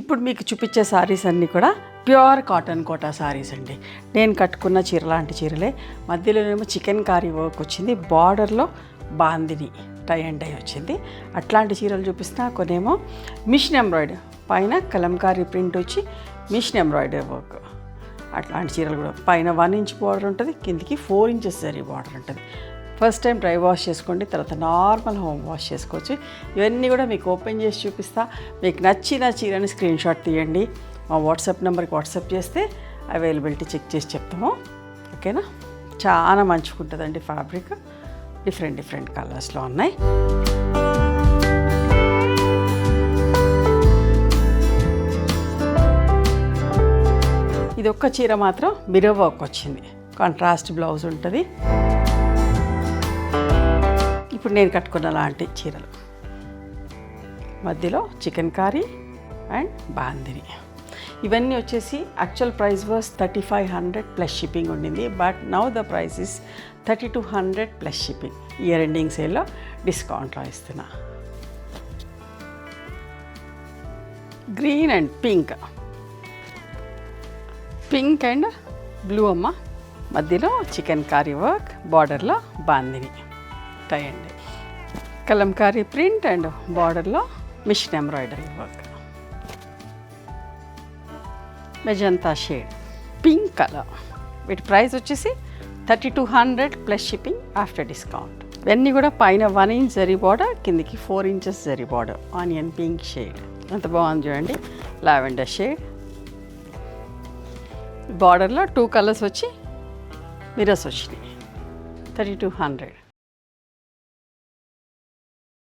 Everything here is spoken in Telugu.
ఇప్పుడు మీకు చూపించే సారీస్ అన్నీ కూడా ప్యూర్ కాటన్ కోటా సారీస్ అండి. నేను కట్టుకున్న చీర లాంటి చీరలే. మధ్యలోనేమో చికెన్ కారీ వర్క్ వచ్చింది, బార్డర్లో బాందిని టై అండ్ డై వచ్చింది. అట్లాంటి చీరలు చూపిస్తున్నా. కొనేమో మిషన్ ఎంబ్రాయిడరీ, పైన కలంకారీ ప్రింట్ వచ్చి మిషన్ ఎంబ్రాయిడరీ వర్క్. అట్లాంటి చీరలు కూడా పైన 1 ఇంచ్ బార్డర్ ఉంటుంది, కిందికి 4 ఇంచెస్ జరీ బార్డర్ ఉంటుంది. ఫస్ట్ టైం డ్రై వాష్ చేసుకోండి, తర్వాత నార్మల్ హోమ్ వాష్ చేసుకోవచ్చు. ఇవన్నీ కూడా మీకు ఓపెన్ చేసి చూపిస్తా. మీకు నచ్చిన చీరని స్క్రీన్ షాట్ తీయండి, మా వాట్సాప్ నెంబర్కి వాట్సాప్ చేస్తే అవైలబిలిటీ చెక్ చేసి చెప్తాము. ఓకేనా? చాలా మంచిగా ఉంటుందండి. ఫ్యాబ్రిక్ డిఫరెంట్ కలర్స్లో ఉన్నాయి. ఇది ఒక్క చీర మాత్రం మిర్రర్ వర్క్ వచ్చింది, కాంట్రాస్ట్ బ్లౌజ్ ఉంటుంది. ఇప్పుడు నేను కట్టుకున్న లాంటి చీరలు, మధ్యలో చికెన్ కారీ అండ్ బాందిని. ఇవన్నీ వచ్చేసి actual price was 3500 plus shipping ఉండింది. But now the price is 3200 plus shipping. Year ending సేల్లో డిస్కౌంట్లో ఇస్తున్నా. Green and pink and blue అమ్మ, మధ్యలో చికెన్ కారీ వర్క్, బార్డర్లో బాందిని టై అండి, కలంకారీ ప్రింట్ అండ్ బార్డర్లో machine embroidery work, magenta shade pink colour. వీటి ప్రైస్ వచ్చేసి 3200 ప్లస్ షిప్పింగ్ ఆఫ్టర్ డిస్కౌంట్. ఇవన్నీ కూడా పైన 1 ఇంచ్ జరీ బార్డర్, కిందికి 4 inches zari border. Onion pink shade ఎంత బాగుంది చూడండి. లావెండర్ షేడ్, బార్డర్లో 2 కలర్స్ వచ్చి మిర్రర్స్ వచ్చినాయి. 3200.